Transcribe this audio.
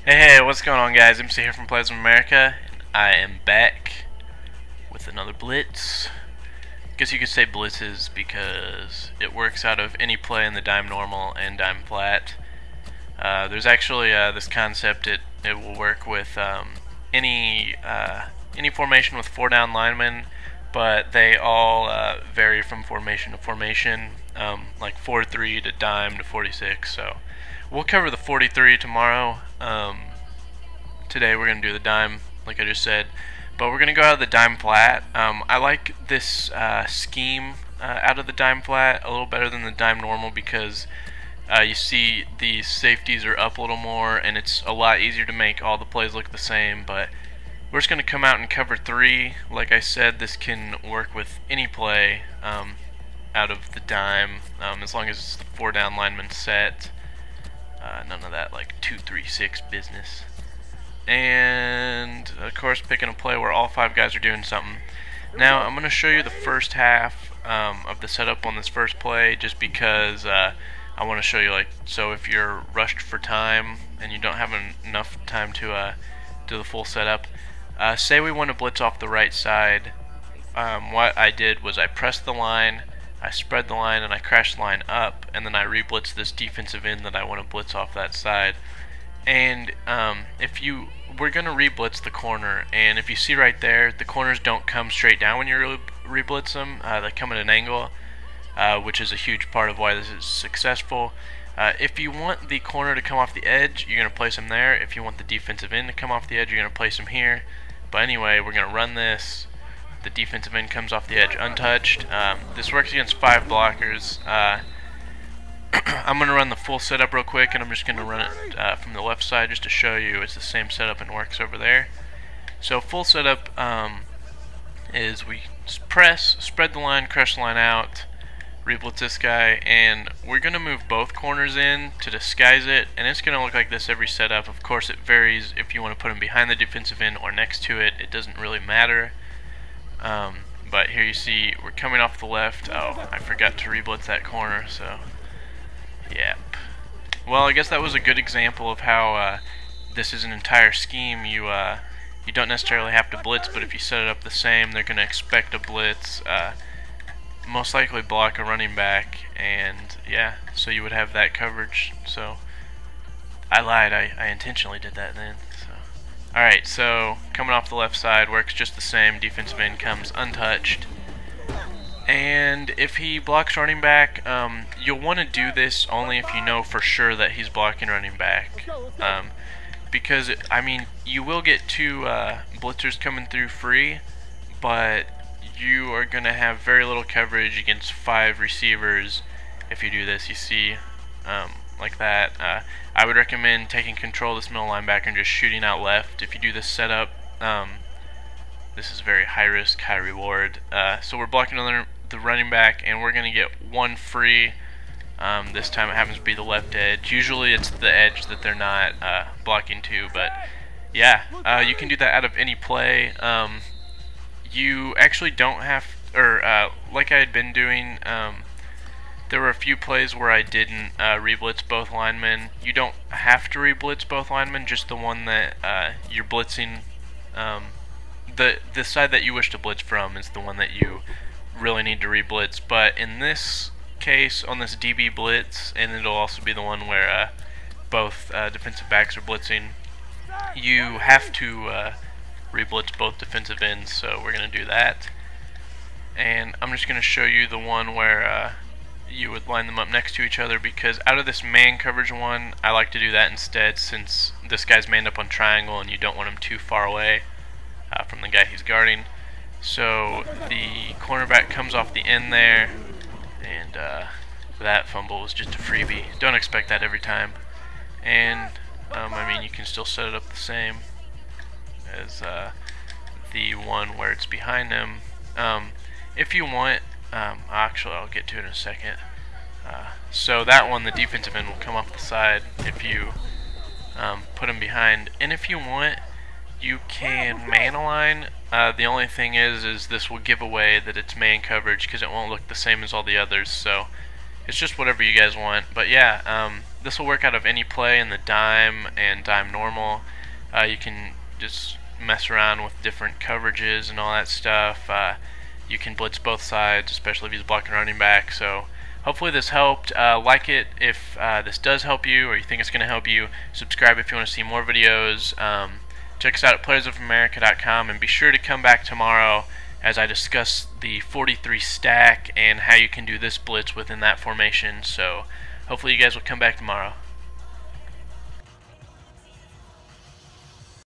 Hey, what's going on, guys? MC here from Playbook America, and I am back with another Blitz. Guess you could say blitzes because it works out of any play in the dime normal and dime flat. There's actually this concept. It will work with any formation with 4 down linemen, but they all vary from formation to formation, like 4-3 to dime to 46. So we'll cover the 43 tomorrow. Today we're going to do the dime, like I just said, but we're going to go out of the dime flat. I like this scheme out of the dime flat a little better than the dime normal because you see the safeties are up a little more and it's a lot easier to make all the plays look the same. But we're just going to come out and cover 3. Like I said, this can work with any play out of the dime as long as it's the 4 down lineman set. None of that like 2-3-6 business. And of course picking a play where all 5 guys are doing something. Now I'm going to show you the first half of the setup on this first play just because I want to show you, like, so if you're rushed for time and you don't have enough time to do the full setup. Say we want to blitz off the right side. What I did was I pressed the line, I spread the line, and I crashed the line up, and then I re-blitz this defensive end that I want to blitz off that side. And we're going to re-blitz the corner, and if you see right there, the corners don't come straight down when you re-blitz them. They come at an angle, which is a huge part of why this is successful. If you want the corner to come off the edge, you're going to place them there. If you want the defensive end to come off the edge, you're going to place them here. But anyway, we're going to run this. The defensive end comes off the edge untouched. This works against 5 blockers. I'm going to run the full setup real quick, and I'm just going to run it from the left side just to show you it's the same setup and works over there. So full setup is we press, spread the line, crush the line out, reblitz this guy, and we're going to move both corners in to disguise it, and it's going to look like this every setup. Of course it varies if you want to put them behind the defensive end or next to it. It doesn't really matter. But here you see we're coming off the left. Oh, I forgot to reblitz that corner, so yep. Well, I guess that was a good example of how this is an entire scheme. You don't necessarily have to blitz, but if you set it up the same, they're going to expect a blitz, most likely block a running back, and yeah, so you would have that coverage. So I lied, I intentionally did that then. Alright, so coming off the left side works just the same. Defensive end comes untouched. And if he blocks running back, you'll want to do this only if you know for sure that he's blocking running back. Because, I mean, you will get 2 blitzers coming through free, but you are going to have very little coverage against 5 receivers if you do this. You see, like that. I would recommend taking control of this middle linebacker and just shooting out left. If you do this setup, this is very high risk, high reward. So we're blocking the running back, and we're going to get 1 free. This time it happens to be the left edge. Usually it's the edge that they're not blocking to, but yeah, you can do that out of any play. You actually don't have, or like I had been doing, there were a few plays where I didn't re-blitz both linemen. You don't have to re-blitz both linemen, just the one that you're blitzing. The side that you wish to blitz from is the one that you really need to re-blitz. But in this case, on this DB blitz, and it'll also be the one where both defensive backs are blitzing, you have to re-blitz both defensive ends, so we're going to do that. And I'm just going to show you the one where you would line them up next to each other, because out of this man coverage one, I like to do that instead, since this guy's manned up on triangle and you don't want him too far away from the guy he's guarding. So the cornerback comes off the end there, and that fumble was just a freebie. Don't expect that every time. And I mean, you can still set it up the same as the one where it's behind him. If you want, actually I'll get to it in a second. So that one, the defensive end will come off the side if you put him behind. And if you want, you can man align. The only thing is this will give away that it's man coverage because it won't look the same as all the others. So it's just whatever you guys want. But yeah, this will work out of any play in the dime and dime normal. You can just mess around with different coverages and all that stuff. You can blitz both sides, especially if he's blocking running back. So hopefully this helped. Like it if this does help you, or you think it's going to help you. Subscribe if you want to see more videos. Check us out at playersofamerica.com, and be sure to come back tomorrow as I discuss the 43 stack and how you can do this blitz within that formation. So hopefully you guys will come back tomorrow.